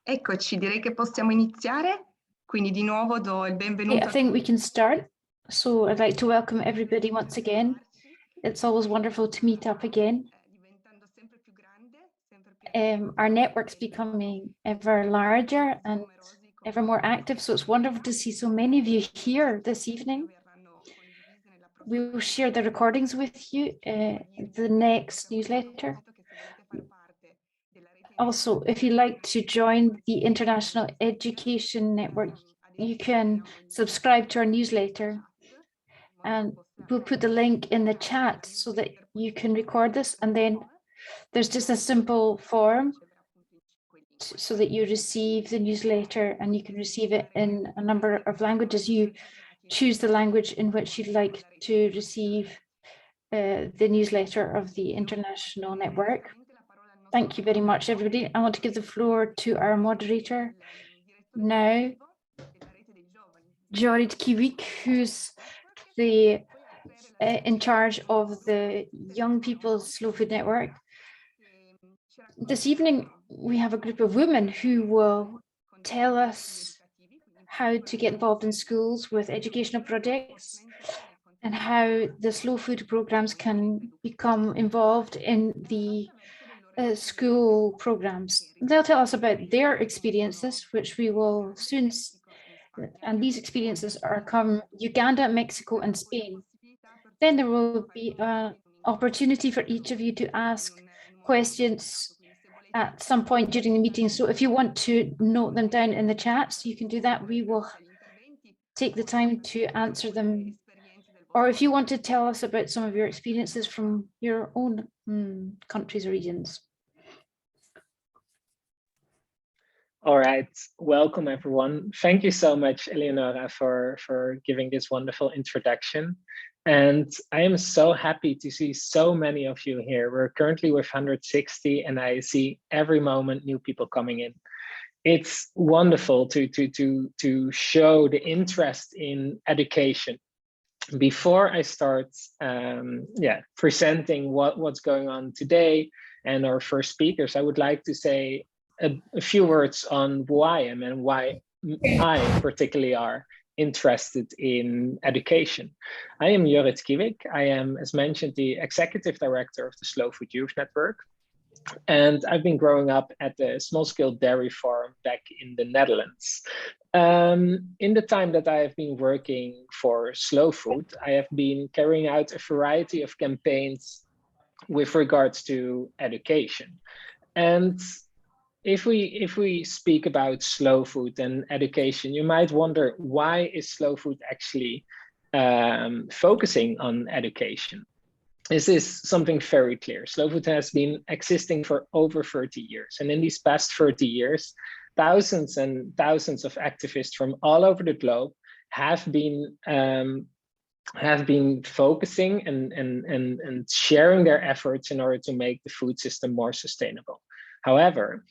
Eccoci, direi che possiamo iniziare. Quindi di nuovo do il benvenuto. Okay, I think we can start. So I'd like to welcome everybody once again. It's always wonderful to meet up again. Our network's becoming ever larger and ever more active, so it's wonderful to see so many of you here this evening. We will share the recordings with you, the next newsletter. Also, if you'd like to join the International Education Network, you can subscribe to our newsletter, and we'll put the link in the chat so that you can record this, and then there's just a simple form so that you receive the newsletter, and you can receive it in a number of languages. You choose the language in which you'd like to receive the newsletter of the International Network. Thank you very much, everybody. I want to give the floor to our moderator now, Jorrit Kiewik, who's in charge of the Young People's Slow Food Network. This evening, we have a group of women who will tell us how to get involved in schools with educational projects and how the slow food programs can become involved in the school programs. They'll tell us about their experiences, which we will soon, and these experiences are from Uganda, Mexico, and Spain. Then there will be an opportunity for each of you to ask questions at some point during the meeting. So if you want to note them down in the chat, you can do that. We will take the time to answer them. Or if you want to tell us about some of your experiences from your own countries or regions. All right, welcome everyone. Thank you so much, Eleonora, for giving this wonderful introduction. And I am so happy to see so many of you here. We're currently with 160, and I see every moment new people coming in. It's wonderful to show the interest in education. Before I start presenting what's going on today and our first speakers, I would like to say a few words on who I am and why I particularly are interested in education. I am Jorrit Kiewik. I am, as mentioned, the executive director of the Slow Food Youth Network. And I've been growing up at a small-scale dairy farm back in the Netherlands. In the time that I have been working for Slow Food, I have been carrying out a variety of campaigns with regards to education. And if we speak about slow food and education, you might wonder, why is slow food actually focusing on education? This is something very clear. Slow food has been existing for over 30 years. And in these past 30 years, thousands and thousands of activists from all over the globe have been focusing and sharing their efforts in order to make the food system more sustainable. However,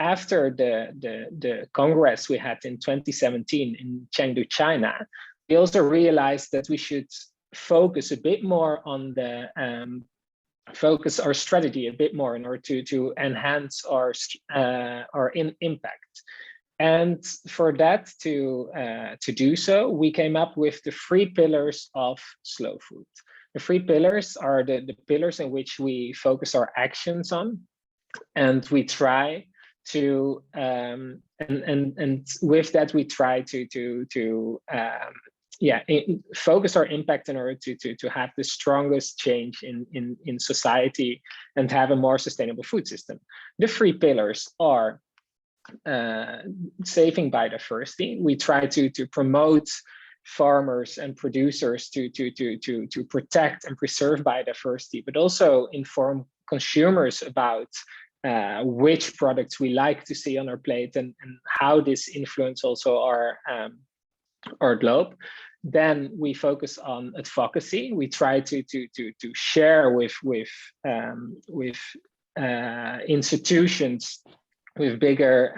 after the Congress we had in 2017 in Chengdu, China, we also realized that we should focus a bit more on focus our strategy a bit more in order to enhance our impact. And for that to do so, we came up with the 3 pillars of slow food. The 3 pillars are the pillars in which we focus our actions on, and we try to and with that we try to focus our impact in order to have the strongest change in society and have a more sustainable food system. The 3 pillars are saving biodiversity. We try to promote farmers and producers to protect and preserve biodiversity, but also inform consumers about which products we like to see on our plate and how this influences also our globe. Then we focus on advocacy. We try to share with institutions with bigger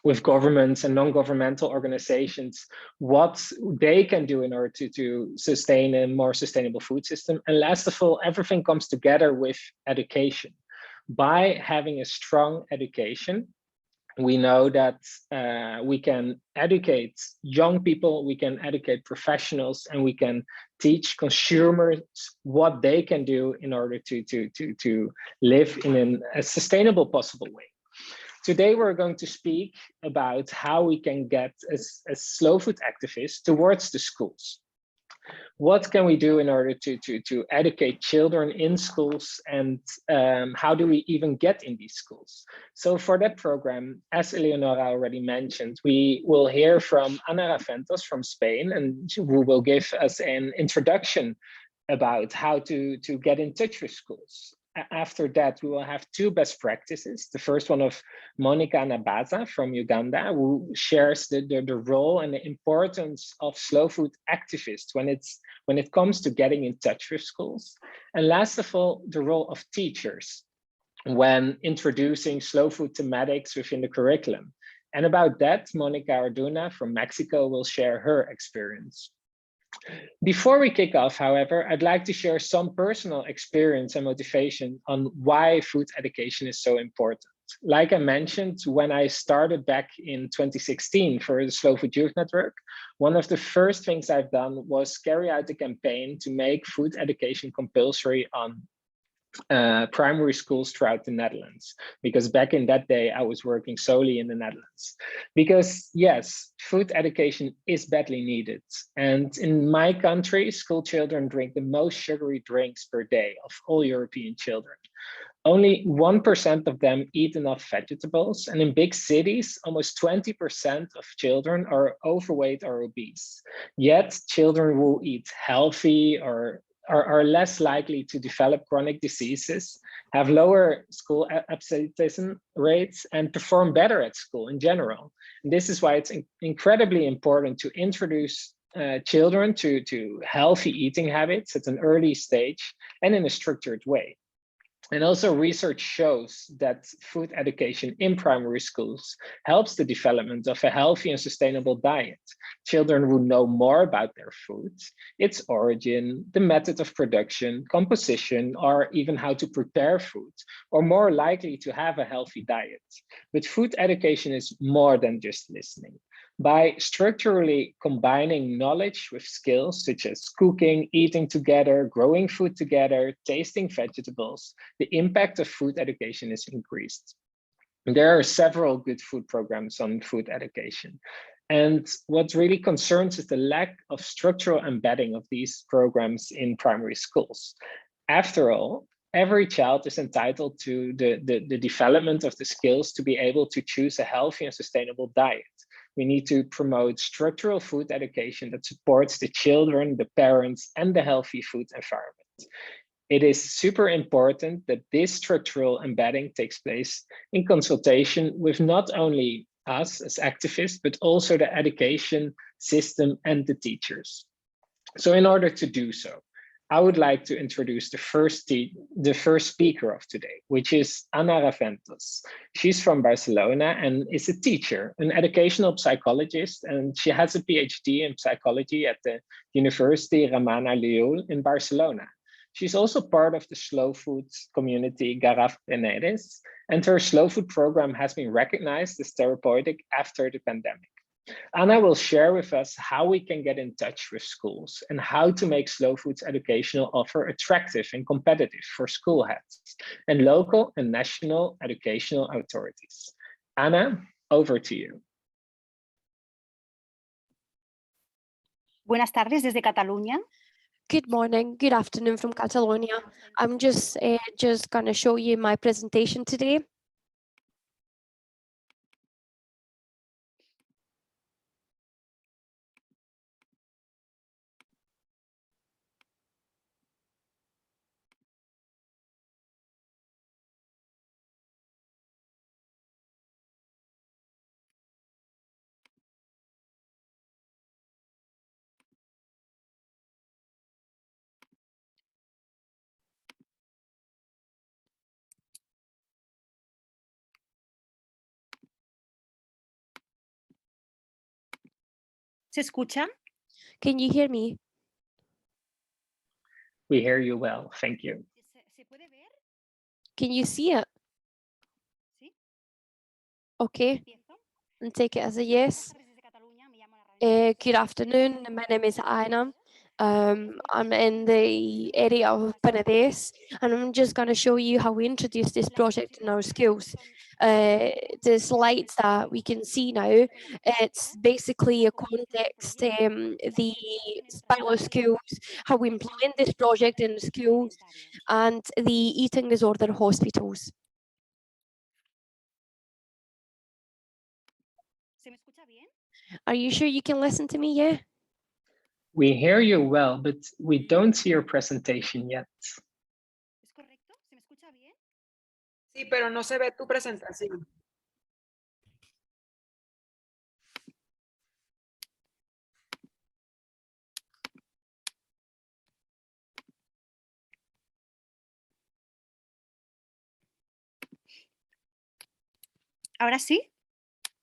with governments and non-governmental organizations, what they can do in order to sustain a more sustainable food system. And last of all, everything comes together with education. By having a strong education, we know that we can educate young people, we can educate professionals, and we can teach consumers what they can do in order to live in a sustainable possible way. Today, we're going to speak about how we can get as slow food activists towards the schools. What can we do in order to educate children in schools, and how do we even get in these schools? So for that program, as Eleonora already mentioned, we will hear from Aventus from Spain, and who will give us an introduction about how to get in touch with schools. After that, we will have two best practices. The first one of Monica Nabaza from Uganda, who shares the role and the importance of slow food activists when it comes to getting in touch with schools. And last of all, the role of teachers when introducing slow food thematics within the curriculum. And about that, Monica Orduna from Mexico will share her experience. Before we kick off, however, I'd like to share some personal experience and motivation on why food education is so important. Like I mentioned, when I started back in 2016 for the Slow Food Youth Network, one of the first things I've done was carry out a campaign to make food education compulsory on primary schools throughout the Netherlands, because back in that day I was working solely in the Netherlands. Because yes, food education is badly needed, and in my country, school children drink the most sugary drinks per day of all European children. Only 1% of them eat enough vegetables, and in big cities, almost 20% of children are overweight or obese. Yet children who eat healthy or are less likely to develop chronic diseases, have lower school absenteeism rates, and perform better at school in general. And this is why it's incredibly important to introduce children to healthy eating habits at an early stage and in a structured way. And also research shows that food education in primary schools helps the development of a healthy and sustainable diet. Children will know more about their food, its origin, the method of production, composition, or even how to prepare food, or more likely to have a healthy diet. But food education is more than just listening. By structurally combining knowledge with skills such as cooking, eating together, growing food together, tasting vegetables, the impact of food education is increased. There are several good food programs on food education. And what really concerns is the lack of structural embedding of these programs in primary schools. After all, every child is entitled to the development of the skills to be able to choose a healthy and sustainable diet. We need to promote structural food education that supports the children, the parents, and the healthy food environment. It is super important that this structural embedding takes place in consultation with not only us as activists, but also the education system and the teachers. So in order to do so, I would like to introduce the first speaker of today, which is Ana Aventus. She's from Barcelona and is a teacher, an educational psychologist, and she has a PhD in psychology at the University Ramon Llull in Barcelona. She's also part of the slow food community Garraf Penedès, and her slow food program has been recognized as therapeutic after the pandemic. Anna will share with us how we can get in touch with schools and how to make slow food's educational offer attractive and competitive for school heads and local and national educational authorities. Anna, over to you. Buenas tardes desde Cataluña. Good morning, good afternoon from Catalonia. I'm just going to show you my presentation today. ¿Se escucha? Can you hear me? We hear you well, thank you. ¿Se puede ver? Can you see it? ¿Sí? Okay, ¿Empiezo? and take it as a yes. Buenas tardes desde Cataluña, me llamo Ana Good afternoon. My name is Aina. I'm in the area of Aventus, and I'm just going to show you how we introduce this project in our schools. The slides that we can see now, it's basically a context, the pilot schools, how we implement this project in schools, and the eating disorder hospitals. ¿Se me escucha bien? Are you sure you can listen to me? Yeah? We hear you well, but we don't see your presentation yet. ¿Es correcto? ¿Se me escucha bien? Sí, pero no se ve tu presentación. ¿Ahora sí?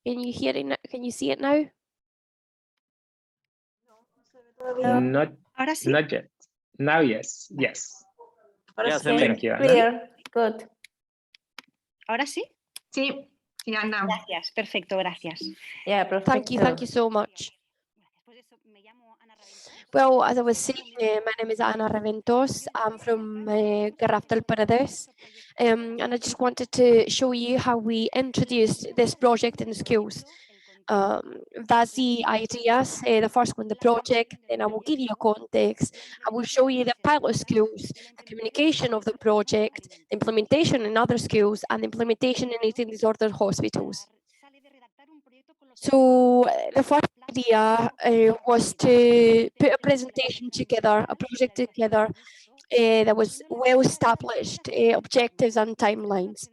Can you hear it? Can you see it now? ¿Ahora sí? Not yet. Now, yes, yes. Ahora sí. Thank you, Anna. Clear. Good. ¿Ahora sí? Sì, sì, Anna. Gracias, perfecto, gracias. Yeah, Thank you perfecto. so much. Gracias. Pues eso, me llamo Ana Raventós. Well, as I was saying, my name is Ana Raventos. I'm from Untitled Chapter, and I just wanted to show you how we introduced this project in schools. That's the ideas. The first one, the project, then I will give you a context. I will show you the pilot schools, the communication of the project, the implementation in other schools, and the implementation in eating disorder hospitals. So the first idea was to put a presentation together, a project together that was well established, objectives and timelines.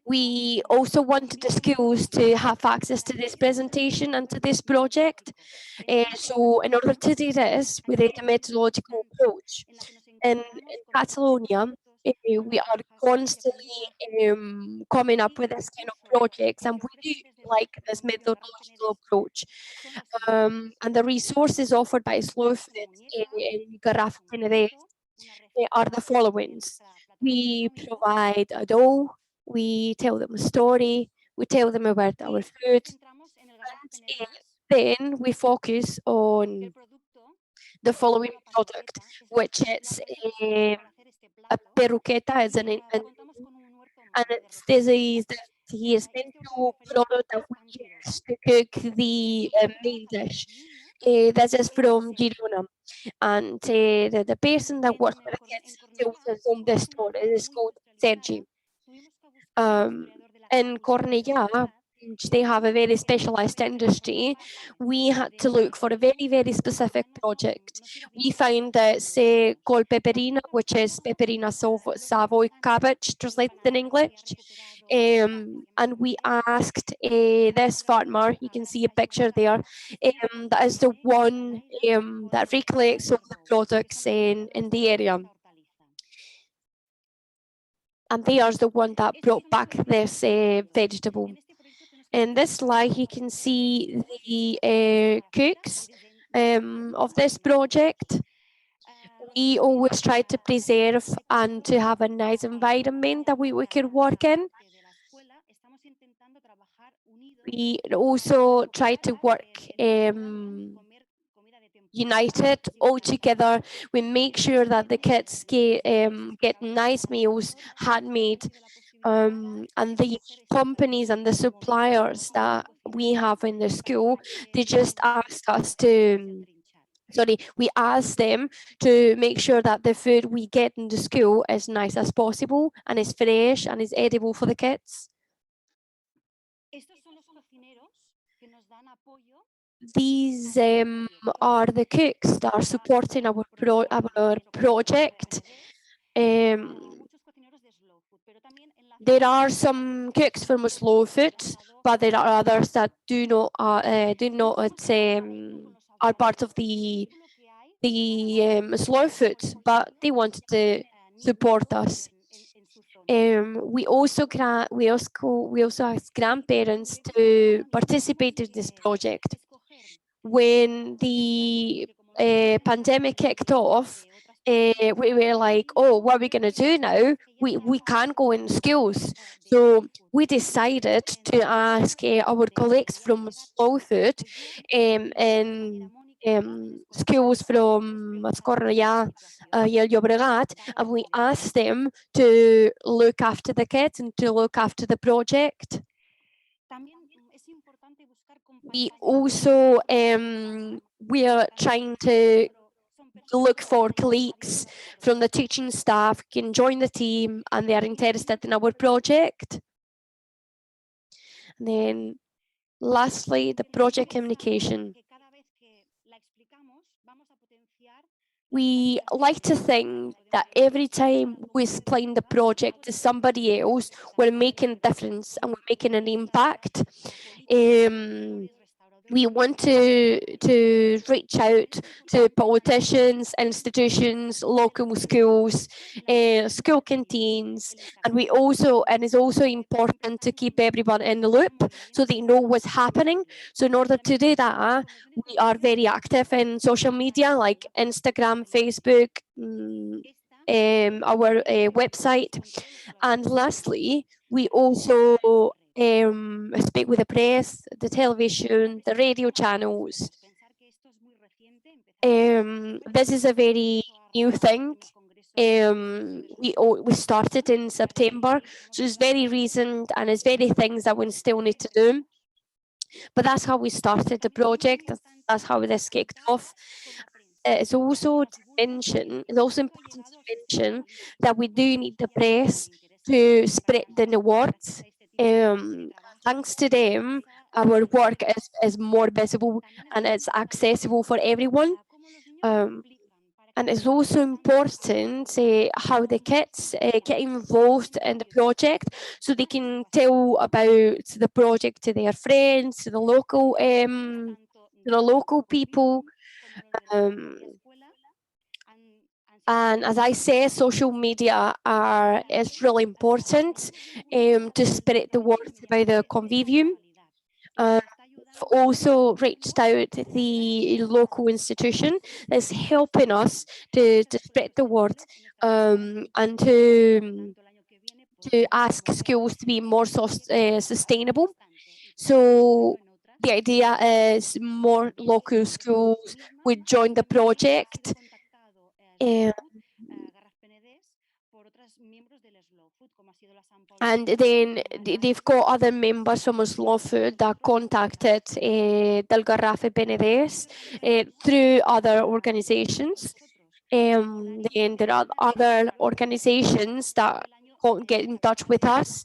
We also wanted the schools to have access to this presentation and to this project. So in order to do this, we did a methodological approach. In Catalonia, we are constantly coming up with this kind of projects, and we do like this methodological approach. And the resources offered by Slow Food in Garraf are the following. We provide a dough, we tell them a story, we tell them about our food, and then we focus on the following product, which is a peruqueta, and it's disease that he is essential product that we use to cook the main dish. This is from Girona, and the person that works with the kids tells us on this story is called Sergi. In Cornellà, which they have a very specialized industry, we had to look for a very, very specific project. We found that, say, called peperina, which is peperina Savoy cabbage, translated in English. And we asked this farmer, you can see a picture there, that is the one that recollects all the products in the area. And they are the one that brought back this vegetable. In this slide, you can see the cooks of this project. We always try to preserve and to have a nice environment that we could work in. We also try to work united all together. We make sure that the kids get nice meals, handmade, and the companies and the suppliers that we have in the school, they just ask us to, we ask them to make sure that the food we get in the school is nice as possible and is fresh and is edible for the kids. These are the cooks that are supporting our project. There are some cooks from Slow Food, but there are others that do not are part of the Slow Food, but they wanted to support us. We also ask grandparents to participate in this project. when the pandemic kicked off, we were like, oh, what are we going to do now? We can't go in schools. So we decided to ask our colleagues from Slow Food in schools from Escornellà, i el Llobregat, and we asked them to look after the kids and to look after the project. We also we are trying to look for colleagues from the teaching staff who can join the team and they are interested in our project. And then lastly, the project communication. We like to think that every time we explain the project to somebody else, we're making a difference and we're making an impact. We want to reach out to politicians, institutions, local schools, school canteens, and it's also important to keep everyone in the loop so they know what's happening. So in order to do that, we are very active in social media like Instagram, Facebook, our website, and lastly, we also speak with the press, the television, the radio channels. This is a very new thing. We started in September, so it's very recent and it's very things that we still need to do. But that's how we started the project. That's how this kicked off. It's also important to mention that we do need the press to spread the words. Thanks to them, our work is more visible and it's accessible for everyone. And it's also important how the kids get involved in the project so they can tell about the project to their friends, to the local people. And as I say, social media is really important to spread the word about the convivium. We've also reached out to the local institution that's helping us to spread the word and to ask schools to be more sustainable. So the idea is more local schools would join the project. And then they've got other members from Slow Food that contacted Del Garrafe Penedès through other organizations. Then there are other organizations that get in touch with us,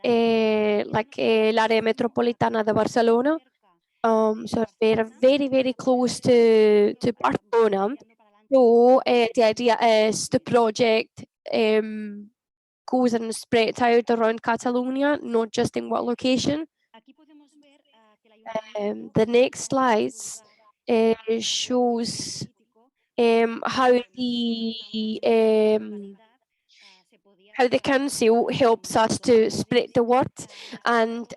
like l'Area Metropolitana de Barcelona. So they're very, very close to Barcelona. So the idea is the project goes and spread out around Catalonia, not just in one location. The next slides shows how the council helps us to spread the word, and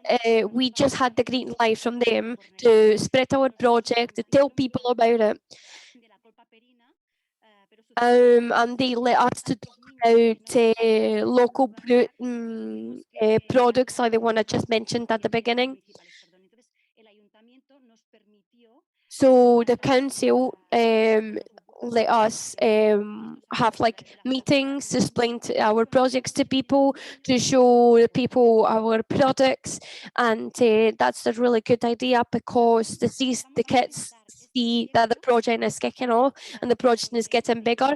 we just had the green light from them to spread our project, to tell people about it. And they let us to talk about local products like the one I just mentioned at the beginning. So the council let us have like meetings to explain our projects to people, to show the people our products, and that's a really good idea because the kids see that the project is kicking off and the project is getting bigger.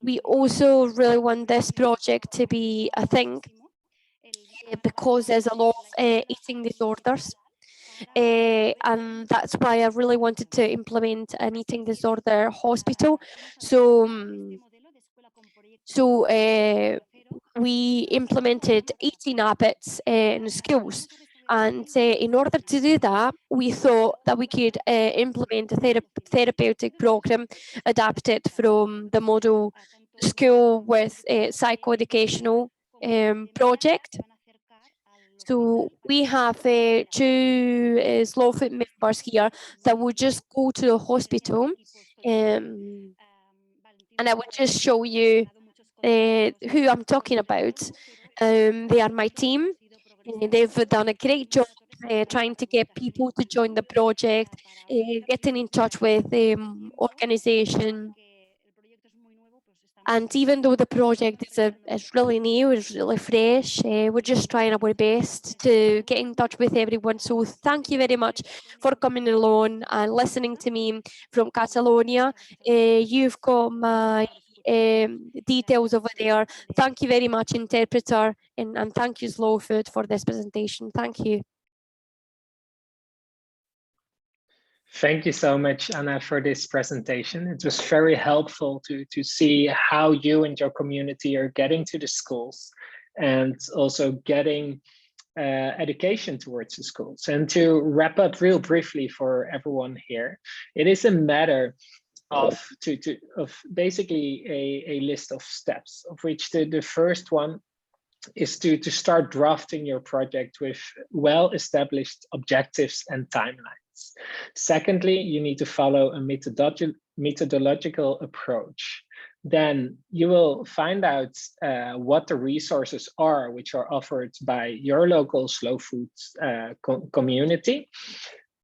We also really want this project to be a thing because there's a lot of eating disorders. And that's why I really wanted to implement an eating disorder hospital. So we implemented 18 habits in schools. And in order to do that, we thought that we could implement a therapeutic program adapted from the model school with a psychoeducational project. So we have two Slow Food members here that will just go to the hospital, and I will just show you who I'm talking about. They are my team. They've done a great job trying to get people to join the project, getting in touch with organization. And even though the project is really new, it's really fresh, we're just trying our best to get in touch with everyone. So thank you very much for coming along and listening to me from Catalonia. You've got my details over there. Thank you very much, interpreter, and thank you, Slow Food, for this presentation. Thank you. Thank you so much, Anna, for this presentation. It was very helpful to see how you and your community are getting to the schools and also getting education towards the schools. And to wrap up real briefly for everyone here, it is a matter of basically a list of steps, of which the first one is to start drafting your project with well-established objectives and timelines. Secondly, you need to follow a methodological approach. Then you will find out what the resources are which are offered by your local slow food community.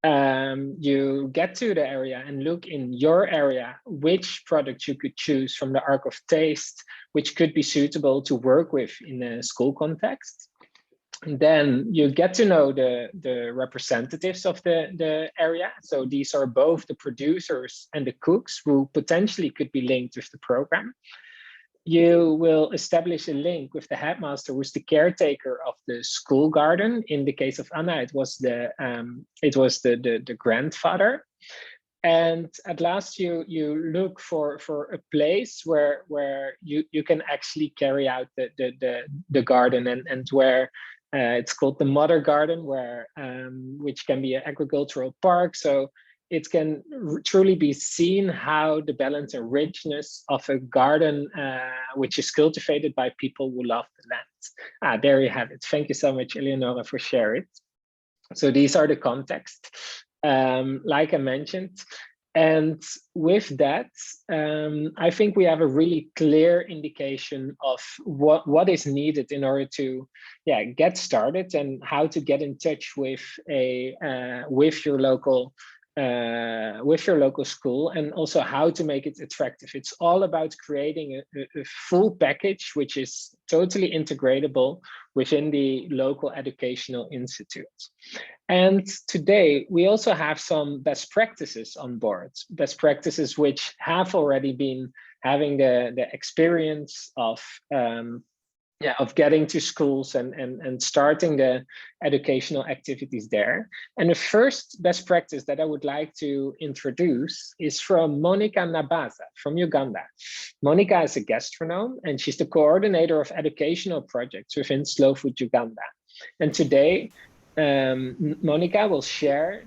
You get to the area and look in your area which product you could choose from the Arc of Taste, which could be suitable to work with in a school context. And then you get to know the representatives of the area. So these are both the producers and the cooks who potentially could be linked with the program. You will establish a link with the headmaster, who's the caretaker of the school garden. In the case of Anna, it was the grandfather. And at last, you look for a place where you can actually carry out the garden, and where it's called the mother garden, where which can be an agricultural park. So it can truly be seen how the balance and richness of a garden which is cultivated by people who love the land. There you have it. Thank you so much, Eleonora, for sharing it. So these are the context, like I mentioned. And with that, I think we have a really clear indication of what is needed in order to get started, and how to get in touch with your local school, and also how to make it attractive. It's all about creating a full package which is totally integratable within the local educational institute. And today we also have some best practices on board, best practices which have already been having the experience of getting to schools and starting the educational activities there. And the first best practice that I would like to introduce is from Monica Nabaza from Uganda. Monica is a gastronome, and she's the coordinator of educational projects within Slow Food Uganda. And today, Monica will share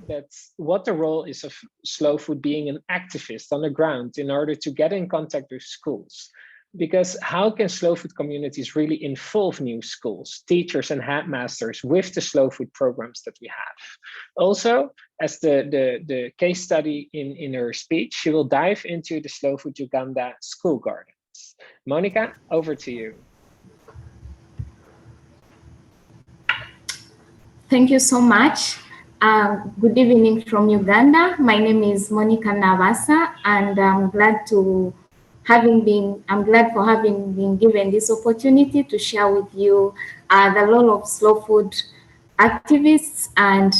what the role is of Slow Food being an activist on the ground in order to get in contact with schools. Because how can slow food communities really involve new schools, teachers and headmasters with the slow food programs that we have? Also, as the case study in her speech, she will dive into the Slow Food Uganda school gardens. Monica, over to you. Thank you so much. Good evening from Uganda. My name is Monica Navasa, and I'm glad for having been given this opportunity to share with you the role of slow food activists and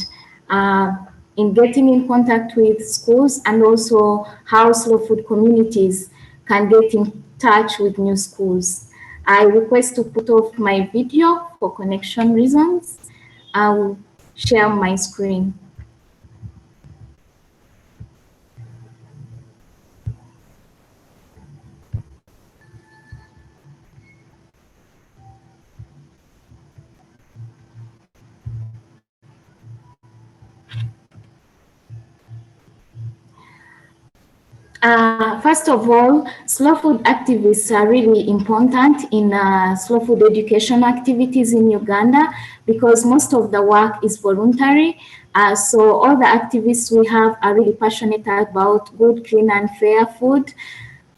in getting in contact with schools, and also how slow food communities can get in touch with new schools. I request to put off my video for connection reasons. I will share my screen. First of all, slow food activists are really important in slow food education activities in Uganda because most of the work is voluntary. So all the activists we have are really passionate about good, clean, and fair food.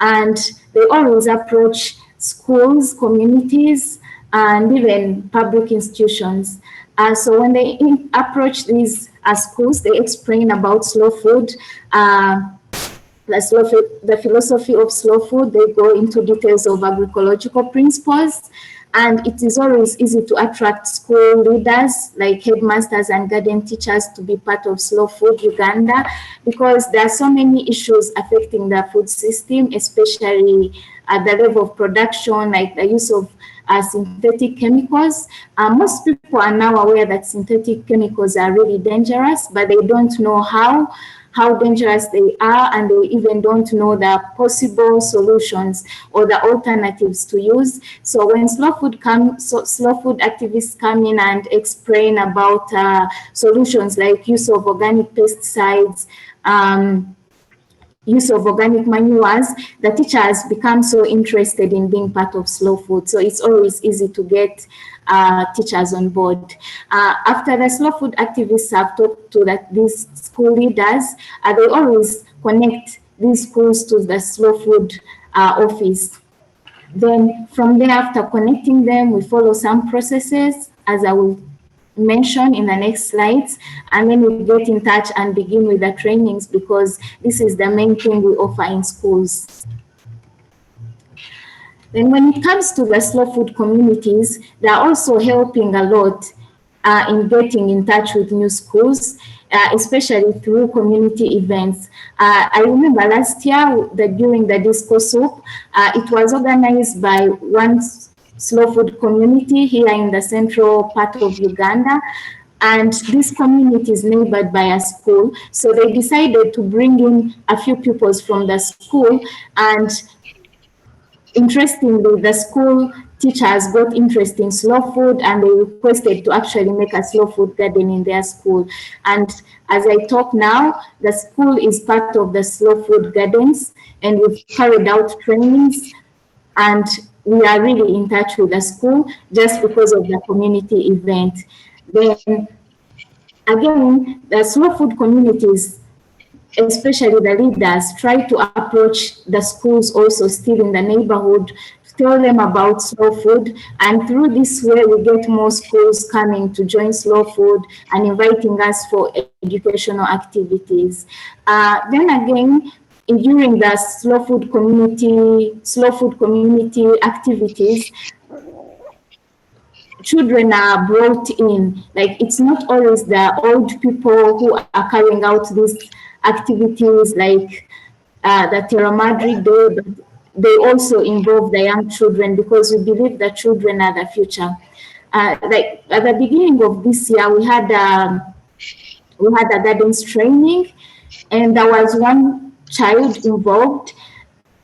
And they always approach schools, communities, and even public institutions. So when they approach these schools, they explain about slow food, the philosophy of slow food. They go into details of agroecological principles, and it is always easy to attract school leaders like headmasters and garden teachers to be part of Slow Food Uganda, because there are so many issues affecting the food system, especially at the level of production, like the use of synthetic chemicals. Most people are now aware that synthetic chemicals are really dangerous, but they don't know how dangerous they are, and they even don't know the possible solutions or the alternatives to use. So when slow food activists come in and explain about solutions like use of organic pesticides, use of organic manures, the teachers become so interested in being part of slow food. So it's always easy to get teachers on board. After the slow food activists have talked to these school leaders, they always connect these schools to the slow food office. Then from there, after connecting them, we follow some processes, as I will mention in the next slides, and then we get in touch and begin with the trainings, because this is the main thing we offer in schools. Then when it comes to the slow food communities, they are also helping a lot in getting in touch with new schools, especially through community events. I remember last year during the Disco Soup, it was organized by one slow food community here in the central part of Uganda. And this community is neighbored by a school. So they decided to bring in a few pupils from the school, and interestingly, the school teachers got interest in slow food, and they requested to actually make a slow food garden in their school. And as I talk now, the school is part of the slow food gardens, and we've carried out trainings, and we are really in touch with the school just because of the community event. Then again, the slow food communities, especially the leaders, try to approach the schools also still in the neighborhood, tell them about slow food, and through this way we get more schools coming to join slow food and inviting us for educational activities. Then again, during the slow food community activities, children are brought in. Like, it's not always the old people who are carrying out these activities like the Terra Madre Day, but they also involve the young children, because we believe the children are the future. Like at the beginning of this year, we had a gardens training, and there was one child involved,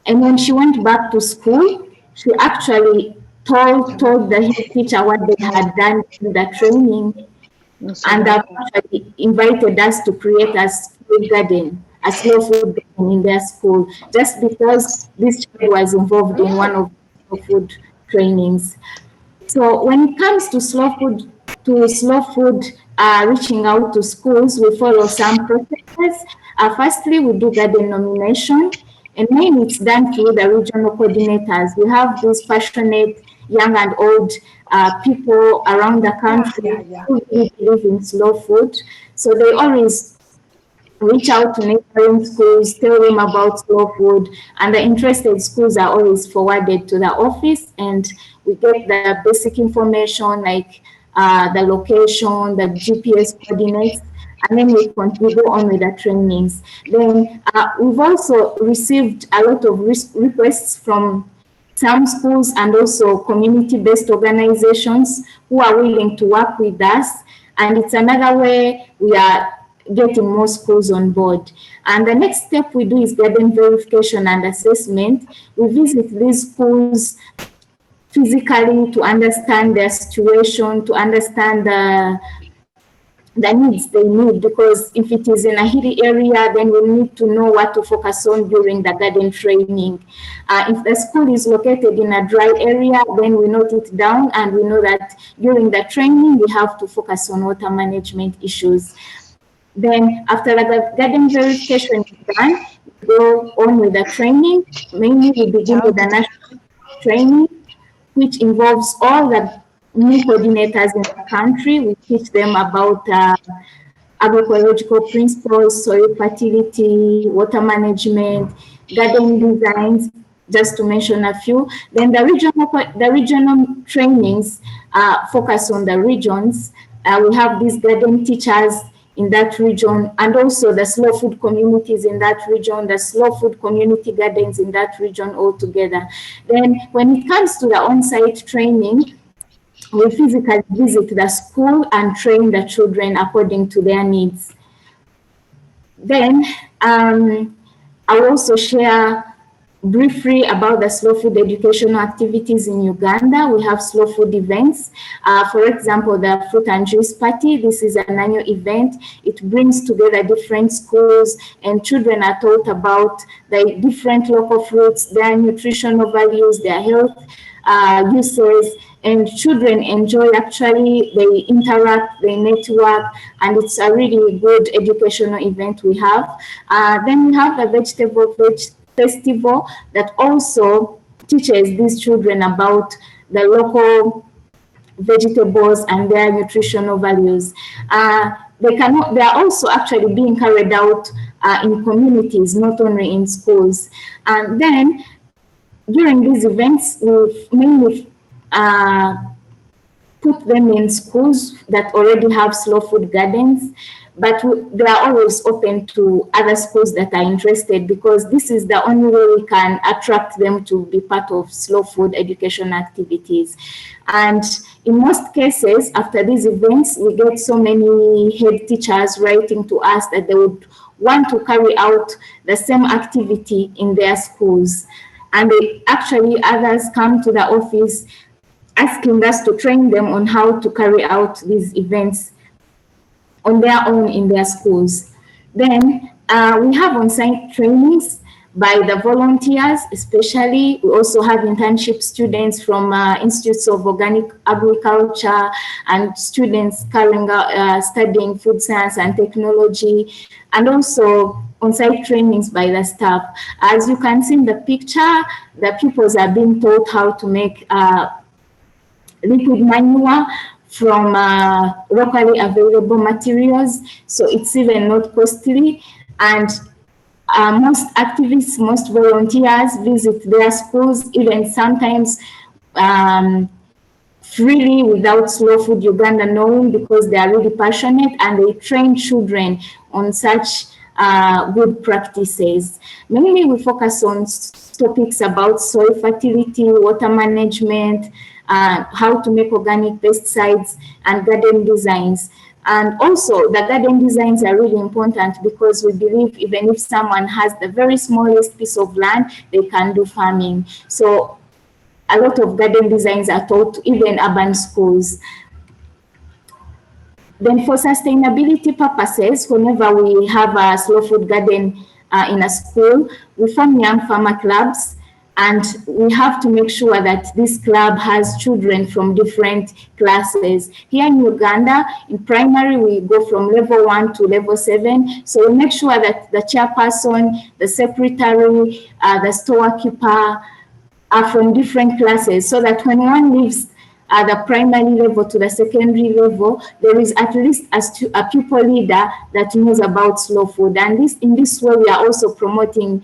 and when she went back to school, she actually told the head teacher what they had done in the training, and actually invited us to create a school garden, a slow food garden in their school, just because this child was involved in one of the slow food trainings. So when it comes to slow food reaching out to schools, we follow some processes. Firstly, we do garden nomination, and mainly it's done through the regional coordinators. We have these passionate young and old people around the country who really believe in slow food. So they always reach out to neighboring schools, tell them about slow food, and the interested schools are always forwarded to the office, and we get the basic information like the location, the GPS coordinates, and then we go on with the trainings. Then we've also received a lot of requests from some schools and also community-based organizations who are willing to work with us, and it's another way we are getting more schools on board. And the next step we do is garden verification and assessment. We visit these schools physically to understand their situation, to understand the needs they need, because if it is in a hilly area, then we need to know what to focus on during the garden training. If the school is located in a dry area, then we note it down and we know that during the training we have to focus on water management issues. Then after the garden verification is done, we go on with the training. Mainly we begin with the national training, which involves all the new coordinators in the country. We teach them about agroecological principles, soil fertility, water management, garden designs, just to mention a few. Then the regional trainings focus on the regions. We have these garden teachers in that region, and also the slow food communities in that region, the slow food community gardens in that region altogether. Then when it comes to the on-site training, we physically visit the school and train the children according to their needs. Then I will also share briefly about the slow food educational activities in Uganda. We have slow food events. For example, the fruit and juice party. This is an annual event. It brings together different schools, and children are taught about the different local fruits, their nutritional values, their health uses, and children enjoy. Actually, they interact, they network, and it's a really good educational event we have. Then we have the vegetable festival that also teaches these children about the local vegetables and their nutritional values. They are also actually being carried out in communities, not only in schools. And then during these events, we mainly put them in schools that already have slow food gardens, but they are always open to other schools that are interested, because this is the only way we can attract them to be part of slow food education activities. And in most cases, after these events, we get so many head teachers writing to us that they would want to carry out the same activity in their schools. And others come to the office asking us to train them on how to carry out these events on their own in their schools. Then we have on-site trainings by the volunteers, especially. We also have internship students from institutes of organic agriculture and students studying food science and technology, and also on-site trainings by the staff. As you can see in the picture, the pupils are being taught how to make liquid manure from locally available materials, so it's even not costly. And most activists, most volunteers visit their schools, even sometimes freely without Slow Food Uganda knowing, because they are really passionate and they train children on such good practices. Mainly we focus on topics about soil fertility, water management, how to make organic pesticides, and garden designs. And also the garden designs are really important, because we believe even if someone has the very smallest piece of land, they can do farming. So a lot of garden designs are taught even urban schools. Then for sustainability purposes, whenever we have a slow food garden in a school, we form young farmer clubs, and we have to make sure that this club has children from different classes. Here in Uganda, in primary, we go from level 1 to level 7. So we make sure that the chairperson, the secretary, the storekeeper are from different classes, so that when one leaves the primary level to the secondary level, there is at least a pupil leader that knows about slow food. And in this way, we are also promoting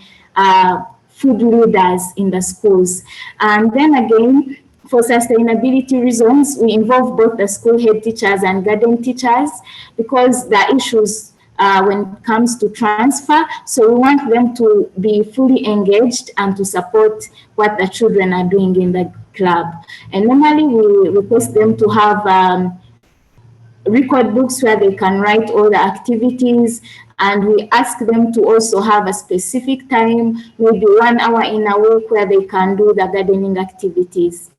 food leaders in the schools. And then again, for sustainability reasons, we involve both the school head teachers and garden teachers, because the issues when it comes to transfer. So we want them to be fully engaged and to support what the children are doing in the club. And normally we request them to have record books where they can write all the activities, and we ask them to also have a specific time, maybe 1 hour in a week, where they can do the gardening activities.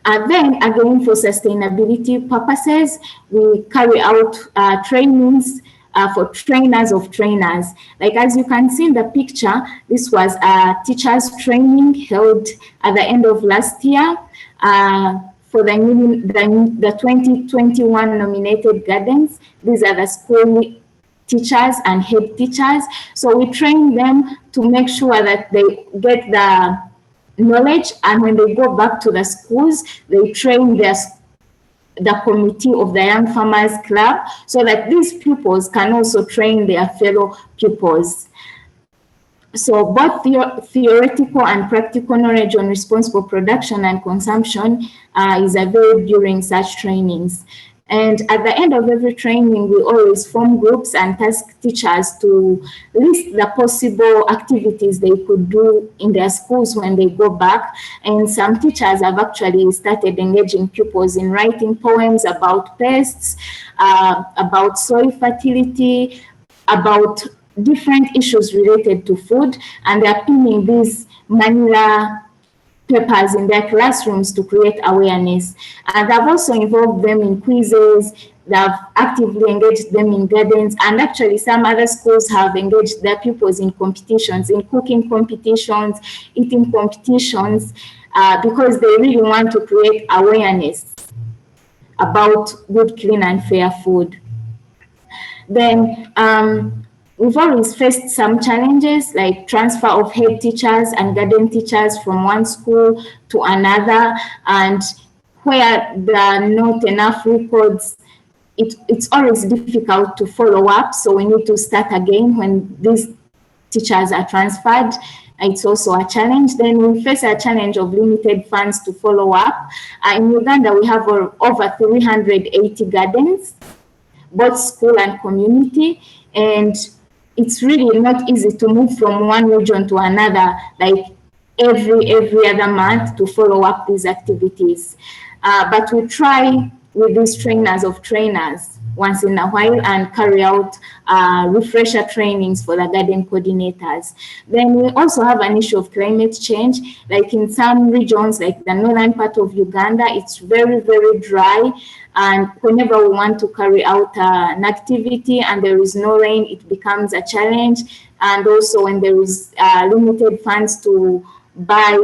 Then again, for sustainability purposes, we carry out trainings for trainers of trainers. Like as you can see in the picture, this was a teachers training held at the end of last year for the 2021 nominated gardens. These are the school teachers and head teachers. So we train them to make sure that they get the knowledge, and when they go back to the schools, they train the committee of the Young Farmers Club so that these pupils can also train their fellow pupils. So both theoretical and practical knowledge on responsible production and consumption is available during such trainings. And at the end of every training, we always form groups and task teachers to list the possible activities they could do in their schools when they go back. And some teachers have actually started engaging pupils in writing poems about pests, about soil fertility, about different issues related to food, and they're pinning these Manila papers in their classrooms to create awareness. And I've also involved them in quizzes, they've actively engaged them in gardens, and actually some other schools have engaged their pupils in competitions, in cooking competitions, eating competitions, because they really want to create awareness about good, clean, and fair food. Then we've always faced some challenges like transfer of head teachers and garden teachers from one school to another, and where there are not enough records, it's always difficult to follow up. So we need to start again when these teachers are transferred. It's also a challenge. Then we face a challenge of limited funds to follow up. In Uganda, we have over 380 gardens, both school and community, and it's really not easy to move from one region to another, like every other month, to follow up these activities. But we try with these trainers of trainers once in a while and carry out refresher trainings for the garden coordinators. Then we also have an issue of climate change. Like in some regions, like the northern part of Uganda, it's very, very dry. And whenever we want to carry out an activity and there is no rain, it becomes a challenge. And also when there is limited funds to buy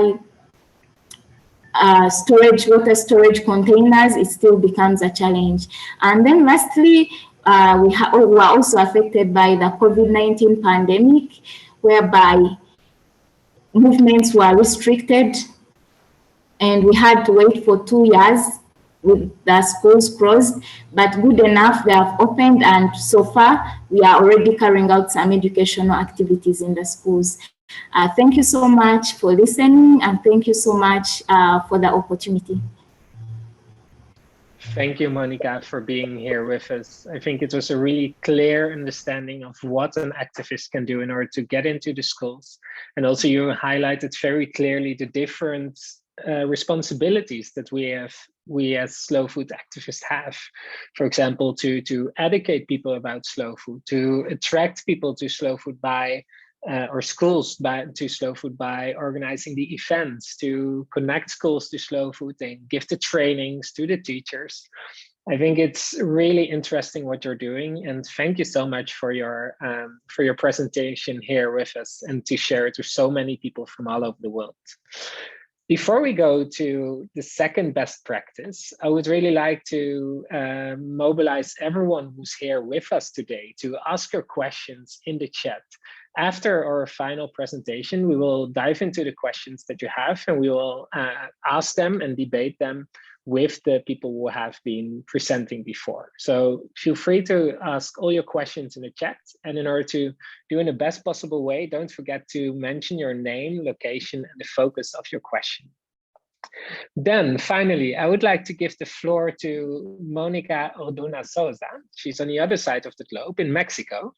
water storage containers, it still becomes a challenge. And then lastly, we were also affected by the COVID-19 pandemic, whereby movements were restricted and we had to wait for 2 years with the schools closed, but good enough, they have opened, and so far we are already carrying out some educational activities in the schools. Thank you so much for listening, and thank you so much for the opportunity. Thank you, Monica, for being here with us. I think it was a really clear understanding of what an activist can do in order to get into the schools. And also you highlighted very clearly the different responsibilities that we as slow food activists have. For example, to educate people about slow food, to attract people to slow food or schools to slow food by organizing the events, to connect schools to slow food and give the trainings to the teachers. I think it's really interesting what you're doing, and thank you so much for your presentation here with us and to share it with so many people from all over the world. Before we go to the second best practice, I would really like to mobilize everyone who's here with us today to ask your questions in the chat. After our final presentation, we will dive into the questions that you have, and we will ask them and debate them with the people who have been presenting before. So feel free to ask all your questions in the chat, and in order to do in the best possible way, don't forget to mention your name, location, and the focus of your question. Then finally, I would like to give the floor to Monica Orduna Souza. She's on the other side of the globe in Mexico,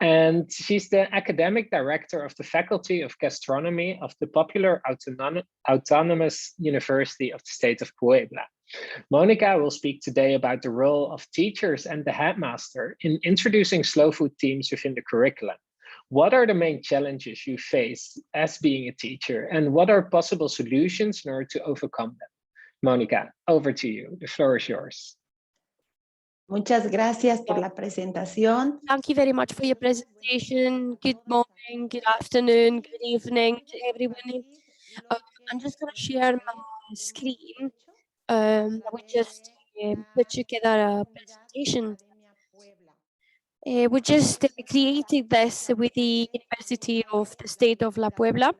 and she's the academic director of the Faculty of Gastronomy of the popular autonomous University of the State of Puebla. Monica will speak today about the role of teachers and the headmaster in introducing slow food teams within the curriculum. What are the main challenges you face as being a teacher, and what are possible solutions in order to overcome them? Monica, over to you. The floor is yours. Muchas gracias por la presentación. Thank you very much for your presentation. Good morning, good afternoon, good evening to everyone. I'm just going to share my screen. We just put together a presentation. We just created this with the University of the State of La Puebla.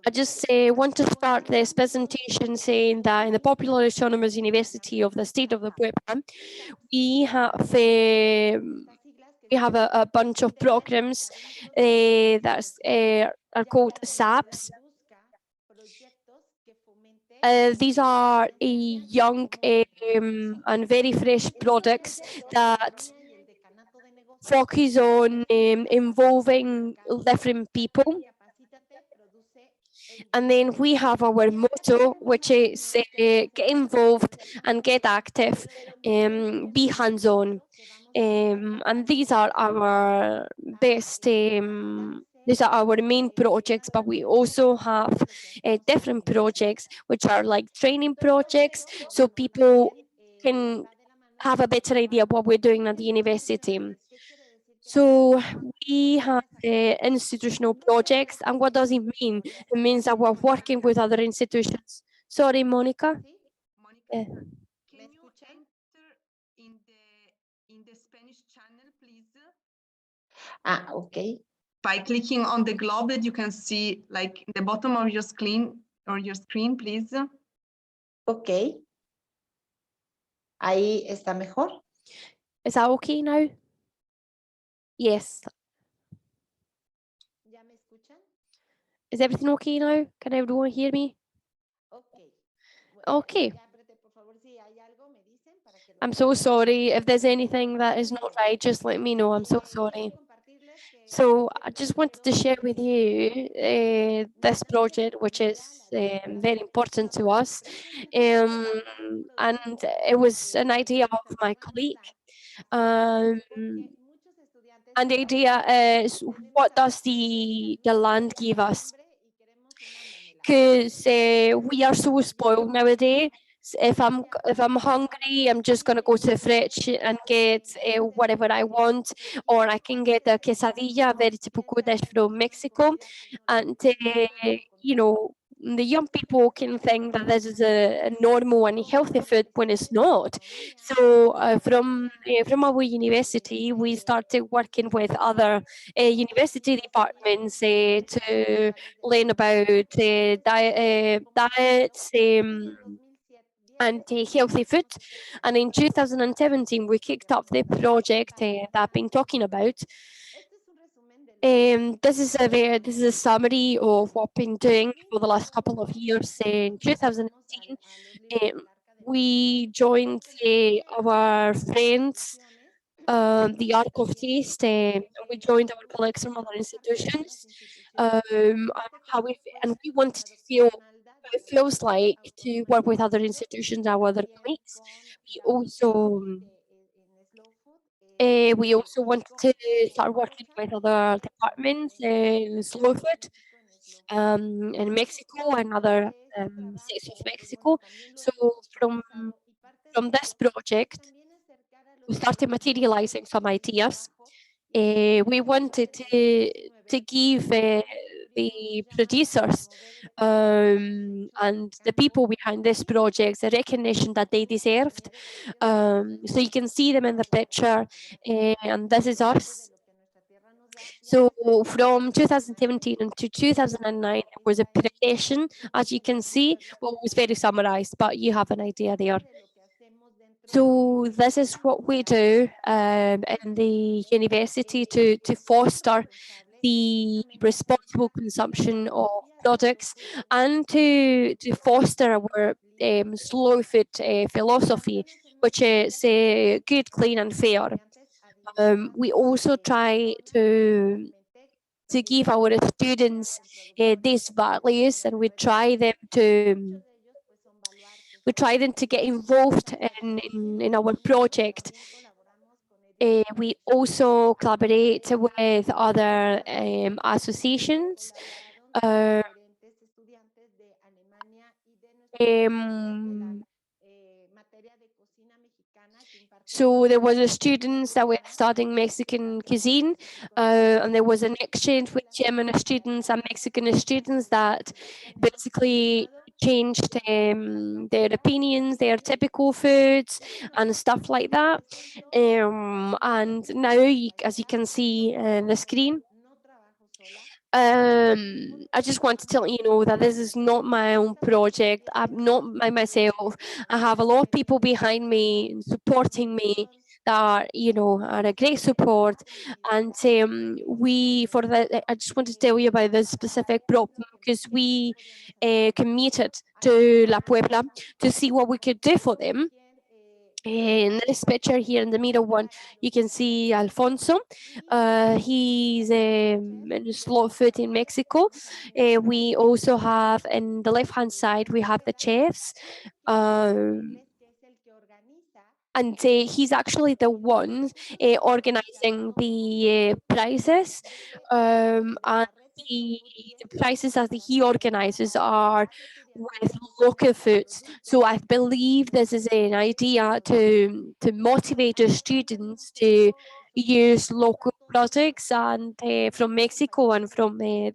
I just want to start this presentation saying that in the Popular Autonomous University of the State of La Puebla, we have a bunch of programs that are called SAPs. These are young and very fresh products that focus on involving different people. And then we have our motto, which is get involved and get active, be hands-on. And these are our best, these are our main projects, but we also have different projects, which are like training projects, so people can have a better idea of what we're doing at the university. So we have institutional projects, and what does it mean? It means that we're working with other institutions. Sorry, Monica. Monica, can you enter in the Spanish channel, please? Okay. By clicking on the globe that you can see, like in the bottom of your screen, please. Okay. Ahí está mejor. Is that okay now? Yes. Is everything okay now? Can everyone hear me? Okay. I'm so sorry. If there's anything that is not right, just let me know. I'm so sorry. So I just wanted to share with you this project, which is very important to us. And it was an idea of my colleague. And the idea is, what does the land give us? Because we are so spoiled nowadays. If I'm hungry, I'm just gonna go to the fridge and get whatever I want, or I can get a quesadilla, a very typical dish from Mexico, and you know, the young people can think that this is a normal and healthy food when it's not. So from our university, we started working with other university departments to learn about diets and healthy food. And in 2017, we kicked off the project that I've been talking about. This is a summary of what I've been doing for the last couple of years. In 2018, we joined our friends, the Arc of Taste, and we joined our colleagues from other institutions. And we wanted to feel what it feels like to work with other institutions, our other colleagues. We also want to start working with other departments in Slow Food in Mexico and other states of Mexico. So from this project, we started materializing some ideas. We wanted to give the producers and the people behind this project the recognition that they deserved. So you can see them in the picture, and this is us. So from 2017 to 2009, it was a progression, as you can see. Well, it was very summarized, but you have an idea there. So this is what we do in the university to foster the responsible consumption of products and to foster our slow food philosophy, which is good, clean and fair. We also try to give our students these values, and we try them to get involved in our project. We also collaborate with other associations. So there was a students that were studying Mexican cuisine, and there was an exchange with German students and Mexican students that basically changed their opinions, their typical foods and stuff like that. And now, as you can see on the screen, I just want to let you know that this is not my own project. I'm not by myself. I have a lot of people behind me and supporting me that are, are a great support. And we, for that, I just want to tell you about this specific problem because we committed to La Puebla to see what we could do for them. In this picture here in the middle one, you can see Alfonso. He's in Slow Food in Mexico. We also have in the left-hand side, we have the chefs. And he's actually the one organizing the prizes. And the prices that he organizes are with local foods. So I believe this is an idea to motivate the students to use local products and from Mexico and from the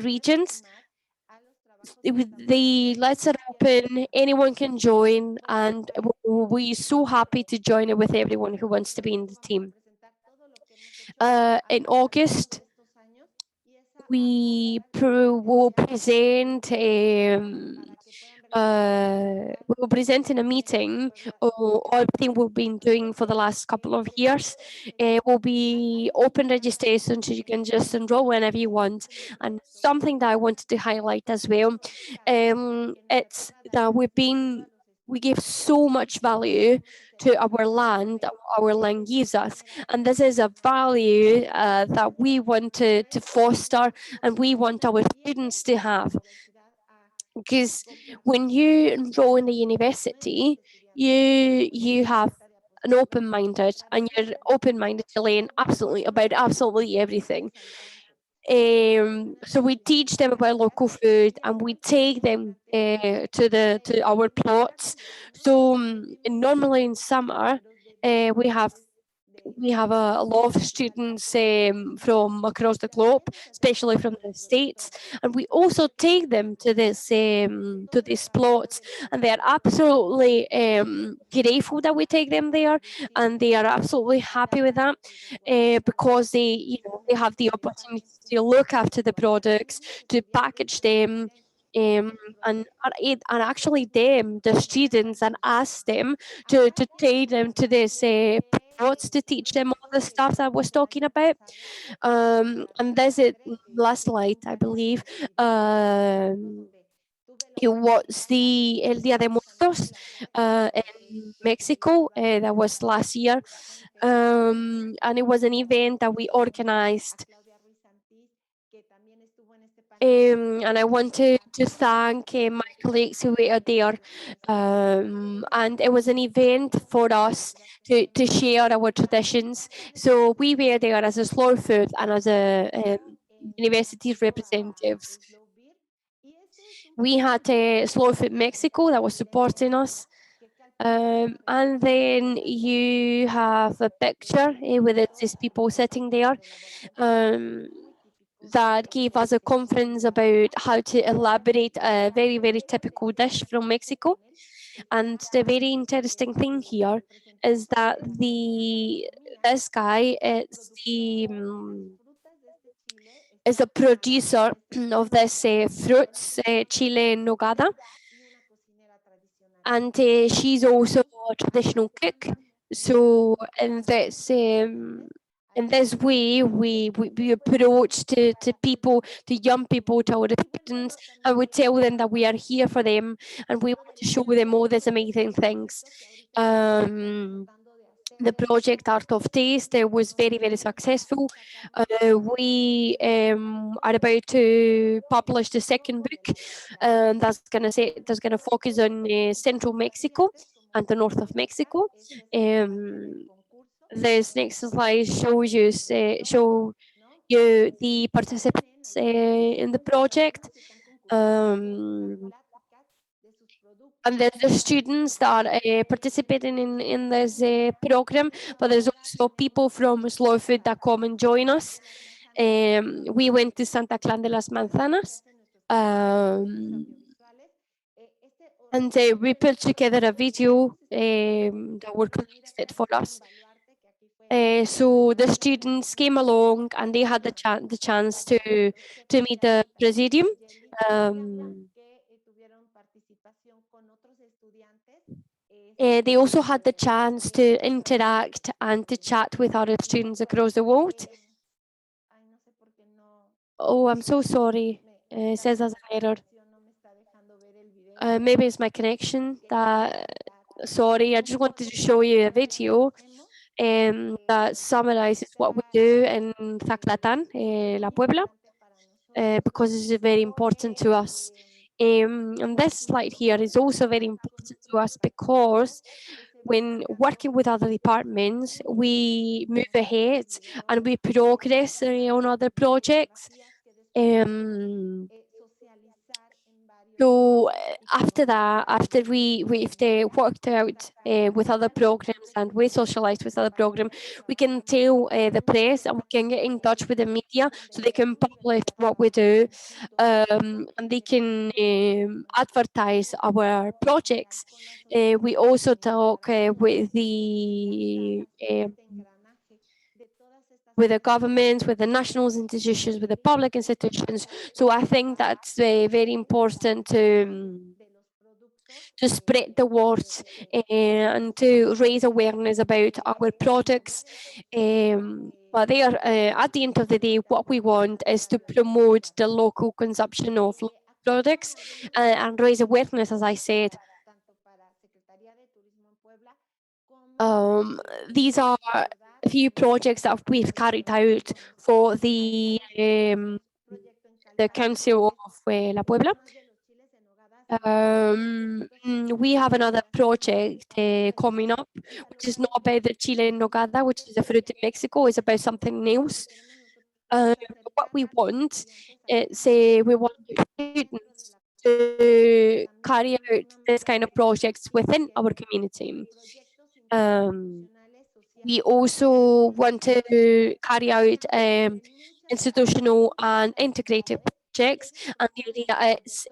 regions. The lights are open, anyone can join, and we're so happy to join it with everyone who wants to be in the team. In August, we will present we will present in a meeting everything we've been doing for the last couple of years. It will be open registration, so you can just enroll whenever you want. And something that I wanted to highlight as well, it's that we give so much value to our land, our land gives us. And this is a value that we want to foster and we want our students to have. Because when you enroll in the university, you have an open-minded and you're open-minded to learn about absolutely everything. So we teach them about local food and we take them to our plots. So normally in summer, we have a lot of students from across the globe, especially from the States, and we also take them to these plots, and they are absolutely grateful that we take them there, and they are absolutely happy with that because they have the opportunity to look after the products, to package them. And actually them, the students, and ask them to take them to this plots to teach them all the stuff that I was talking about. And that's it. Last slide, I believe. It was the El Día de Muertos in Mexico. That was last year. And it was an event that we organized. And I want to thank my colleagues who were there. And it was an event for us to share our traditions. So we were there as a Slow Food and as a university representatives. We had Slow Food Mexico that was supporting us. And then you have a picture with these people sitting there. That gave us a conference about how to elaborate a very, very typical dish from Mexico. And the very interesting thing here is that this guy is a producer of this fruits, chile en nogada, and she's also a traditional cook. So in this way, we approach to people, to young people, to our students, and we tell them that we are here for them, and we want to show them all these amazing things. The project Art of Taste was very, very successful. We are about to publish the second book, and that's gonna focus on central Mexico and the north of Mexico. This next slide shows you the participants in the project. and there's the students that are participating in this program, but there's also people from Slow Food that come and join us. We went to Santa Clara de las Manzanas, and we put together a video that were collected for us. So the students came along and they had the chance to meet the presidium. They also had the chance to interact and to chat with other students across the world. Oh, I'm so sorry. It says as an error. Maybe it's my connection. Sorry, I just wanted to show you a video that summarizes what we do in Zaclatan, La Puebla, because it's very important to us. And this slide here is also very important to us because when working with other departments, we move ahead and we progress on other projects. So after that, after we've worked out with other programs and we socialized with other programs, we can tell the press and we can get in touch with the media so they can publish what we do, and they can advertise our projects. We also talk with the governments, with the national institutions, with the public institutions. So I think that's very important to spread the word and to raise awareness about our products. But at the end of the day, what we want is to promote the local consumption of local products and raise awareness, as I said. These are a few projects that we've carried out for the Council of La Puebla. We have another project coming up, which is not about the chile en nogada, which is a fruit in Mexico. It's about something else. What we want is we want students to carry out this kind of projects within our community. We also want to carry out institutional and integrated projects, and the idea is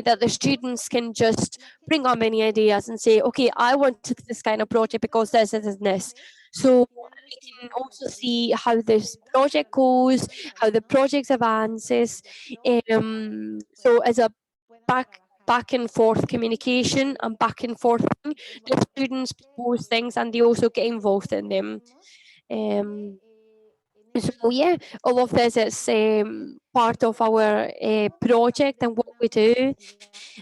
that the students can just bring on many ideas and say, okay, I want this kind of project because this and this. So we can also see how this project goes, how the project advances. So as a back and forth communication and back and forth thing, the students propose things and they also get involved in them. So yeah, all of this is part of our project and what we do.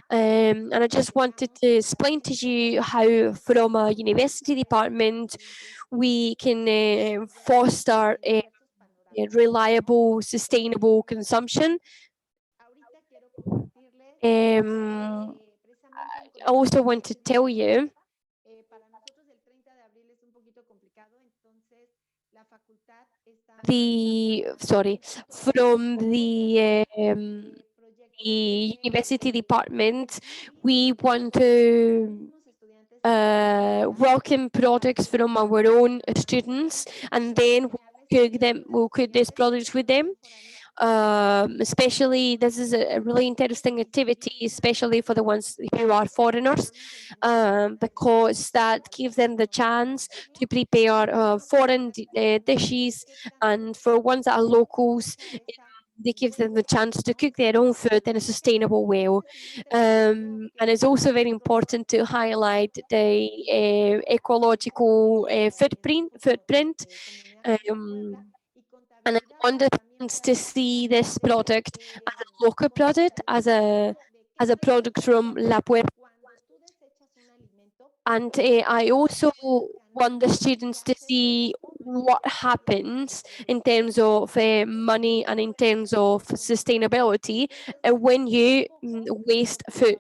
And I just wanted to explain to you how from a university department we can foster a reliable, sustainable consumption. I also want to tell you from the university department, we want to welcome products from our own students, and then we'll cook these products with them. Especially, this is a really interesting activity, especially for the ones who are foreigners, because that gives them the chance to prepare foreign dishes, and for ones that are locals, they give them the chance to cook their own food in a sustainable way. And it's also very important to highlight the ecological footprint. And I want the students to see this product as a local product, as a product from La Puebla. And I also want the students to see what happens in terms of money and in terms of sustainability when you waste food.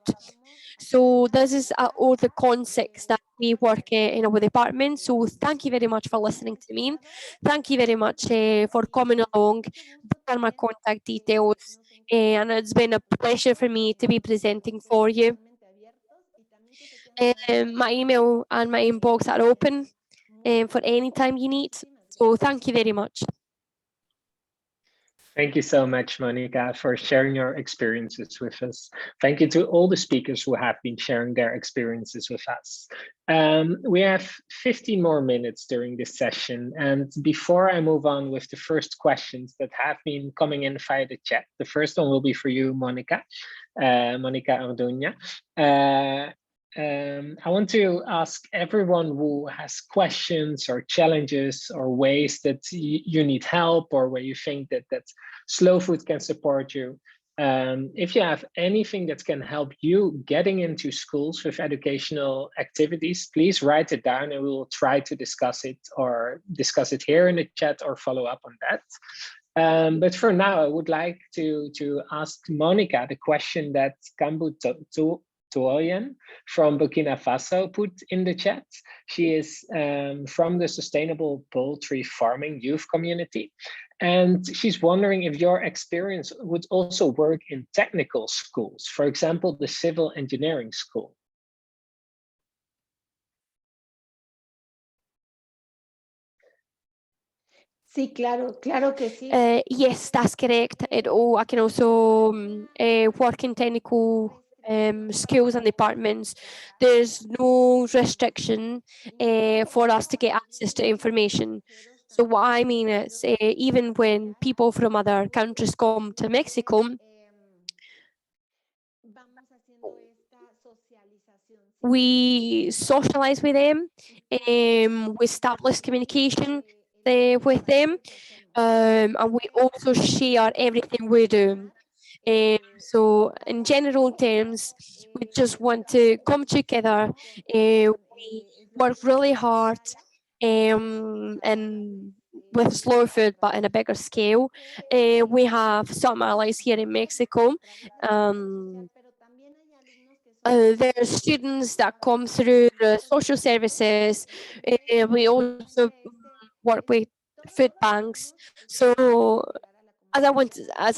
So this is all the concepts that we work in our department. So thank you very much for listening to me. Thank you very much for coming along. These are my contact details, and it's been a pleasure for me to be presenting for you. My email and my inbox are open for any time you need. So thank you very much. Thank you so much, Monica, for sharing your experiences with us. Thank you to all the speakers who have been sharing their experiences with us. We have 15 more minutes during this session. And before I move on with the first questions that have been coming in via the chat, the first one will be for you, Monica, Monica Orduña. I want to ask everyone who has questions or challenges or ways that you need help, or where you think that Slow Food can support you. If you have anything that can help you getting into schools with educational activities, please write it down and we will try to discuss it here in the chat or follow up on that. But for now, I would like to ask Monica the question that Kambu Tuoyen from Burkina Faso put in the chat. She is from the Sustainable Poultry Farming Youth Community. And she's wondering if your experience would also work in technical schools, for example, the civil engineering school. Sí, claro, claro que sí. Yes, that's correct. I can also work in technical schools and departments. There's no restriction for us to get access to information. So what I mean is, even when people from other countries come to Mexico, we socialize with them, we establish communication with them, and we also share everything we do. So in general terms, we just want to come together, we work really hard, and with Slow Food, but in a bigger scale. We have some allies here in Mexico. There are students that come through the social services. We also work with food banks. So as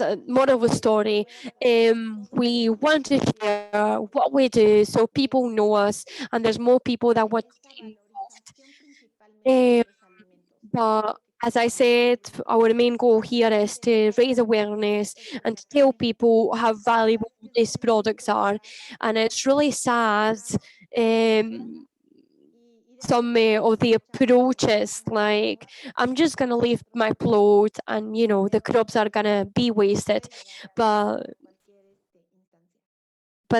a moral of the story, we want to share what we do so people know us, and there's more people that want to get involved. But as I said, our main goal here is to raise awareness and to tell people how valuable these products are. And it's really sad, some of the approaches, like, I'm just going to leave my plot and, the crops are going to be wasted. But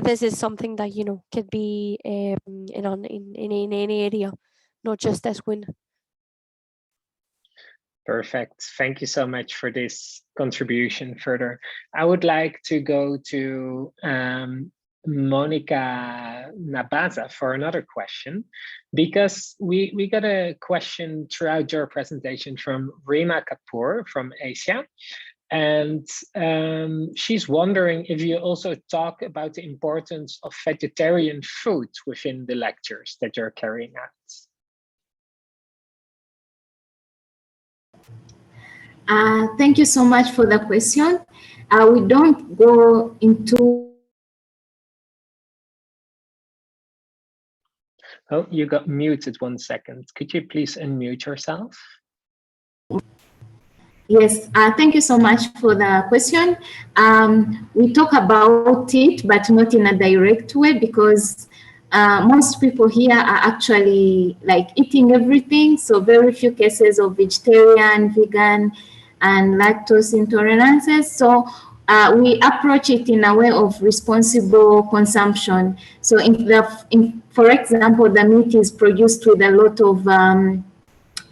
this is something that, could be in any area, not just this one. Perfect. Thank you so much for this contribution further. I would like to go to Monica Nabaza for another question, because we got a question throughout your presentation from Rima Kapoor from Asia. And she's wondering if you also talk about the importance of vegetarian food within the lectures that you're carrying out. Thank you so much for the question. We don't go into... Oh, you got muted 1 second. Could you please unmute yourself? Yes, thank you so much for the question. We talk about it, but not in a direct way, because most people here are actually like eating everything. So very few cases of vegetarian, vegan, and lactose intolerances. So we approach it in a way of responsible consumption. So for example, the meat is produced with a lot of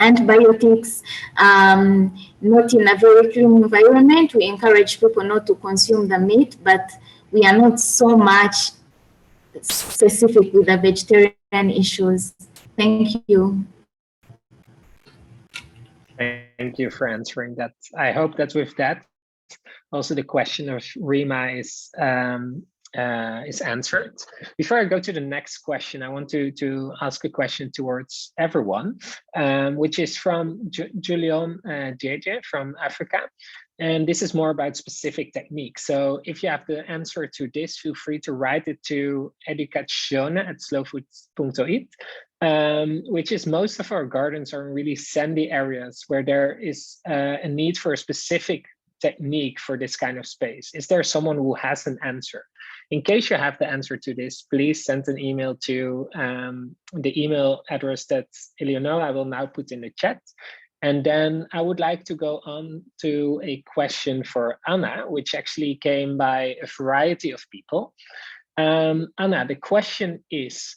antibiotics, not in a very clean environment. We encourage people not to consume the meat, but we are not so much specific with the vegetarian issues. Thank you. Thank you for answering that. I hope that with that, also the question of Rima is answered. Before I go to the next question, I want to ask a question towards everyone, which is from Julian Jeje from Africa. And this is more about specific techniques. So if you have the answer to this, feel free to write it to educazione@slowfood.it, which is most of our gardens are in really sandy areas where there is a need for a specific technique for this kind of space. Is there someone who has an answer? In case you have the answer to this, please send an email to the email address that Eleonora will now put in the chat. And then I would like to go on to a question for Anna, which actually came by a variety of people. Anna, the question is,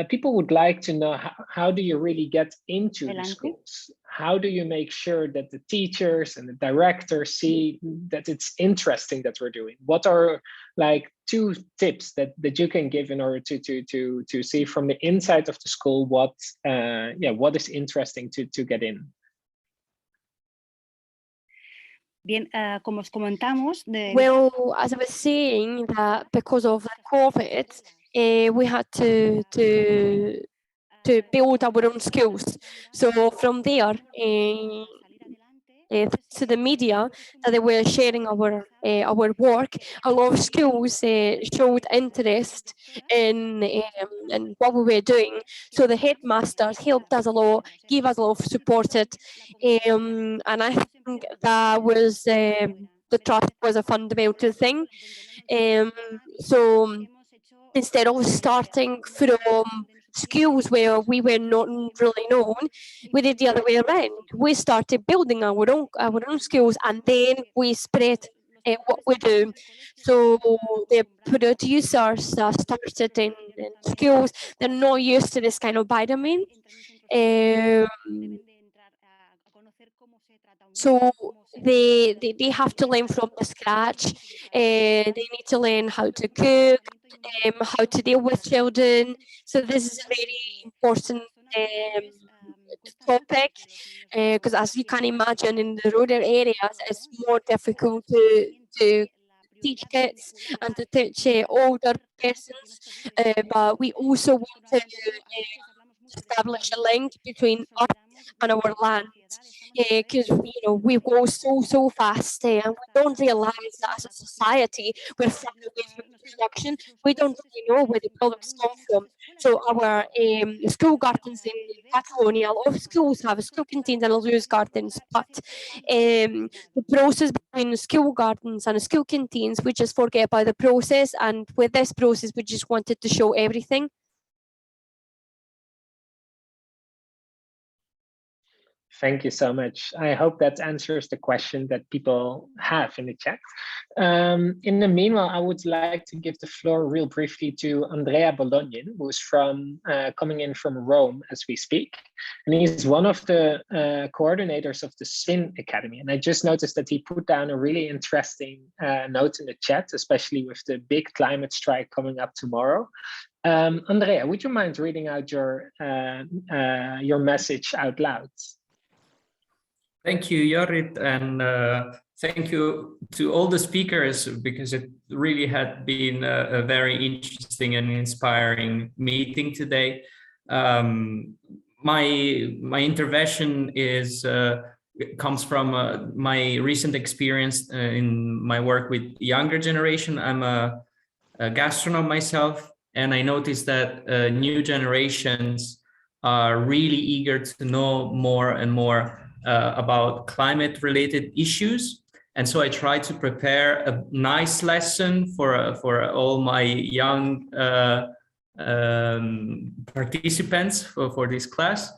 people would like to know how do you really get into the schools? How do you make sure that the teachers and the directors see that it's interesting that we're doing? What are like 2 tips that you can give in order to see from the inside of the school what is interesting to get in? Bien, como os comentamos, well, as I was saying, that because of COVID, we had to build our own schools. So from there, to the media that they were sharing our work, a lot of schools showed interest in what we were doing. So the headmasters helped us a lot, gave us a lot of support, and I think that was the trust was a fundamental thing. So instead of starting from schools where we were not really known, we did the other way around. We started building our own schools, and then we spread what we do. So the producers started in schools. They're not used to this kind of vitamin. So they have to learn from the scratch. They need to learn how to cook, how to deal with children. So this is a very important topic, because as you can imagine, in the rural areas, it's more difficult to teach kids and to teach older persons. But we also want to establish a link between us and our land, because we go so fast, and we don't realize that as a society we're far away from production. We don't really know where the products come from. So our school gardens in Catalonia, a lot of schools have school canteens and loose gardens, but the process between school gardens and school canteens, we just forget about the process, and with this process we just wanted to show everything. Thank you so much. I hope that answers the question that people have in the chat. In the meanwhile, I would like to give the floor real briefly to Andrea Bolognin, who's coming in from Rome as we speak. And he's one of the coordinators of the SIN Academy. And I just noticed that he put down a really interesting note in the chat, especially with the big climate strike coming up tomorrow. Andrea, would you mind reading out your message out loud? Thank you, Jorrit, and thank you to all the speakers, because it really had been a very interesting and inspiring meeting today. My intervention comes from my recent experience in my work with younger generation. I'm a gastronom myself, and I noticed that new generations are really eager to know more and more about climate-related issues, and so I try to prepare a nice lesson for all my young participants for this class.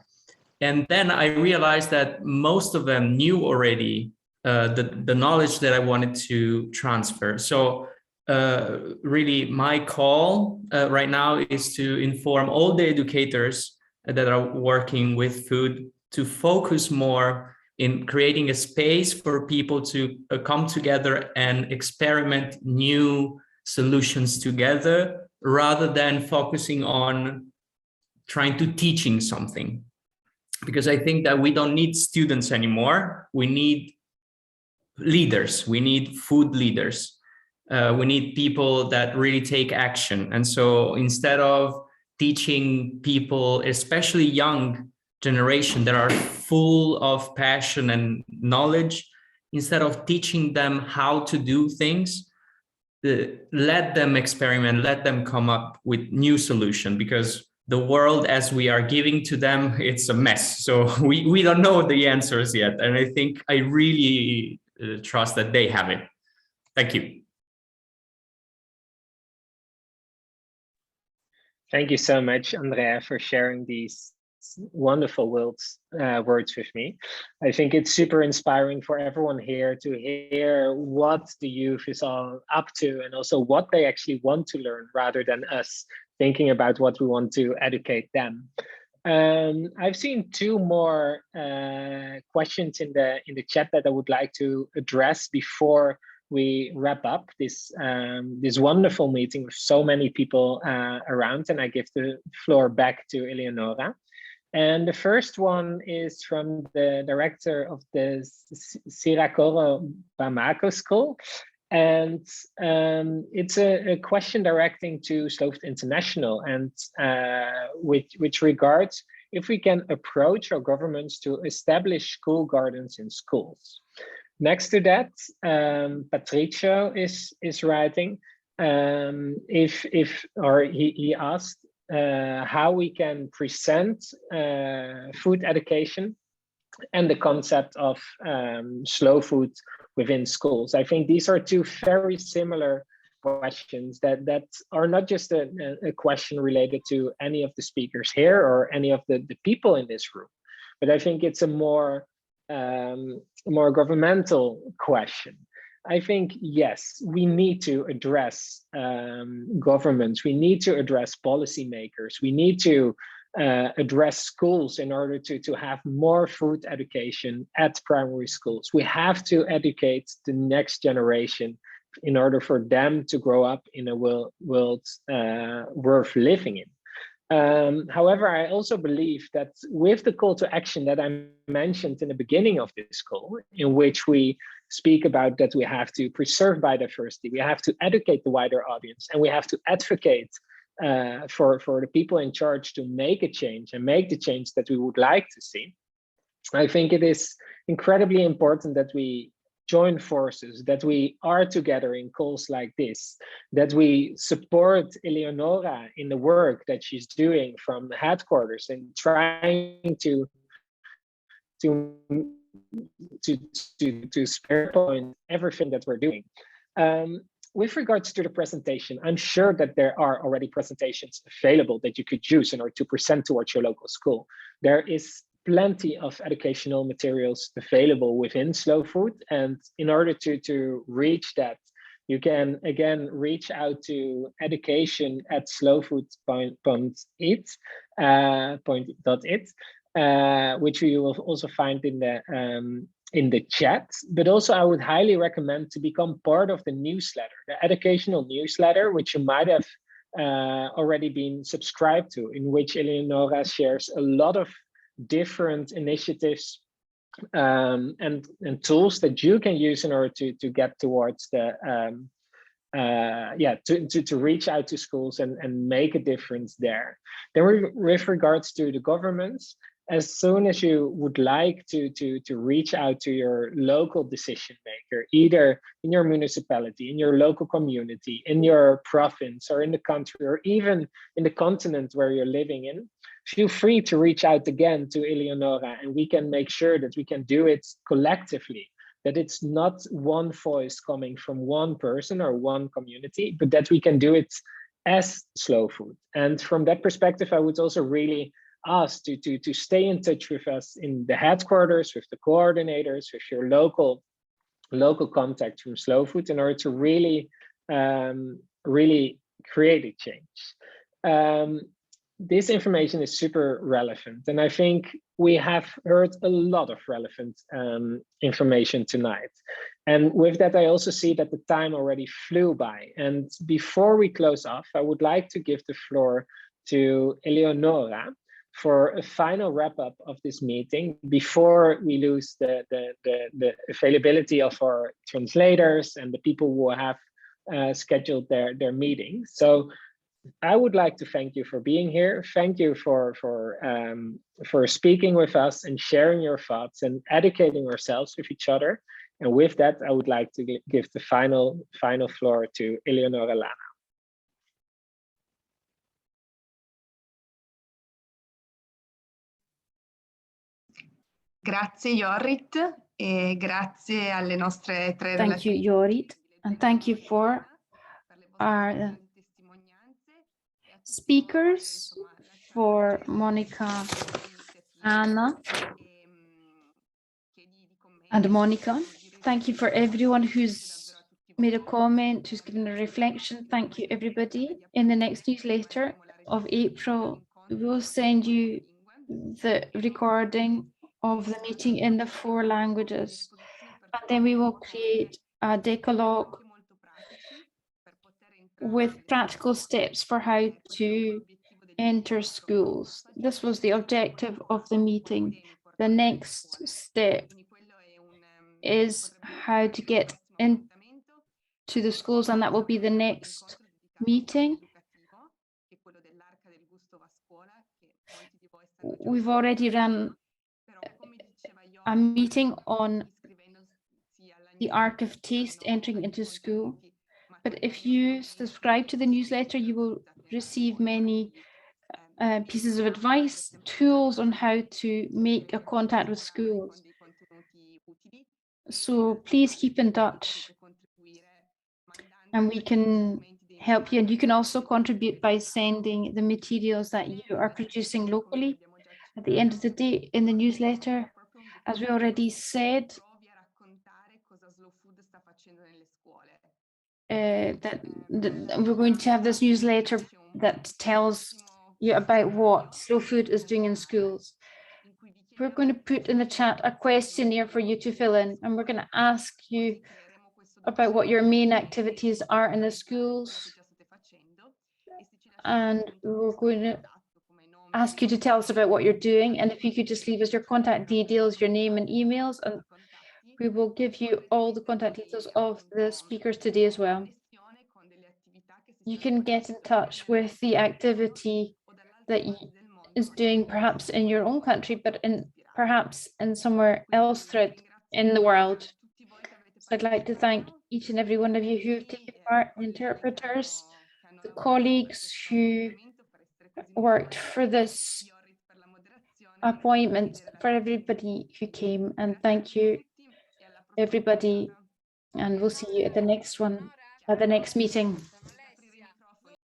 And then I realized that most of them knew already the knowledge that I wanted to transfer. So really, my call right now is to inform all the educators that are working with food to focus more in creating a space for people to come together and experiment new solutions together, rather than focusing on trying to teaching something. Because I think that we don't need students anymore. We need leaders. We need food leaders. We need people that really take action. And so instead of teaching people, especially young generation that are full of passion and knowledge, instead of teaching them how to do things, let them experiment, let them come up with new solution, because the world as we are giving to them, it's a mess. So we don't know the answers yet. And I think I really trust that they have it. Thank you. Thank you so much, Andrea, for sharing these wonderful words with me. I think it's super inspiring for everyone here to hear what the youth is all up to, and also what they actually want to learn, rather than us thinking about what we want to educate them. I've seen two more questions in the chat that I would like to address before we wrap up this this wonderful meeting with so many people around, and I give the floor back to Eleonora. And the first one is from the director of the Sirakoro Bamako School. And it's a question directing to Slow Food International, and which regards if we can approach our governments to establish school gardens in schools. Next to that, Patricio is writing he asked how we can present food education and the concept of slow food within schools. I think these are two very similar questions that are not just a question related to any of the speakers here or any of the people in this room, but I think it's a more governmental question. I think, yes, we need to address governments, we need to address policymakers, we need to address schools in order to have more food education at primary schools. We have to educate the next generation in order for them to grow up in a world worth living in. However, I also believe that with the call to action that I mentioned in the beginning of this call, in which we speak about that we have to preserve biodiversity, we have to educate the wider audience, and we have to advocate for the people in charge to make a change and make the change that we would like to see. I think it is incredibly important that we join forces, that we are together in calls like this, that we support Eleonora in the work that she's doing from headquarters and trying to spare point everything that we're doing. With regards to the presentation, I'm sure that there are already presentations available that you could use in order to present towards your local school. There is plenty of educational materials available within Slow Food, and in order to reach that, you can again reach out to education@slowfood.it, which you will also find in the chat. But also, I would highly recommend to become part of the newsletter, the educational newsletter, which you might have already been subscribed to, in which Eleonora shares a lot of different initiatives and tools that you can use in order to get towards the to reach out to schools and make a difference there. Then with regards to the governments, as soon as you would like to reach out to your local decision maker, either in your municipality, in your local community, in your province, or in the country, or even in the continent where you're living in, feel free to reach out again to Eleonora, and we can make sure that we can do it collectively, that it's not one voice coming from one person or one community, but that we can do it as Slow Food. And from that perspective, I would also really ask to stay in touch with us in the headquarters, with the coordinators, with your local contact from Slow Food, in order to really create a change. This information is super relevant, and I think we have heard a lot of relevant information tonight. And with that, I also see that the time already flew by. And before we close off, I would like to give the floor to Eleonora for a final wrap up of this meeting before we lose the availability of our translators and the people who have scheduled their meetings. So I would like to thank you for being here. Thank you for speaking with us and sharing your thoughts and educating ourselves with each other. And with that, I would like to give the final floor to Eleonora Lana. Grazie Jorrit e grazie alle nostre tre Thank you, Jorrit, and thank you for our speakers, for Monica, Anna, and Monica. Thank you for everyone who's made a comment, who's given a reflection. Thank you, everybody. In the next newsletter of April, we will send you the recording of the meeting in the 4 languages. And then we will create a decalogue with practical steps for how to enter schools. This was the objective of the meeting. The next step is how to get into the schools, and that will be the next meeting. We've already run a meeting on the art of taste entering into school. But if you subscribe to the newsletter, you will receive many pieces of advice, tools on how to make a contact with schools. So please keep in touch and we can help you. And you can also contribute by sending the materials that you are producing locally. At the end of the day, in the newsletter, as we already said, that we're going to have this newsletter that tells you about what Slow Food is doing in schools. We're going to put in the chat a questionnaire for you to fill in, and we're going to ask you about what your main activities are in the schools. And we're going to ask you to tell us about what you're doing. And if you could just leave us your contact details, your name and emails, and we will give you all the contact details of the speakers today as well. You can get in touch with the activity that is doing perhaps in your own country, but perhaps in somewhere else throughout in the world. So I'd like to thank each and every one of you who have taken part, interpreters, the colleagues who worked for this appointment, for everybody who came, and thank you everybody, and we'll see you at the next one, at the next meeting.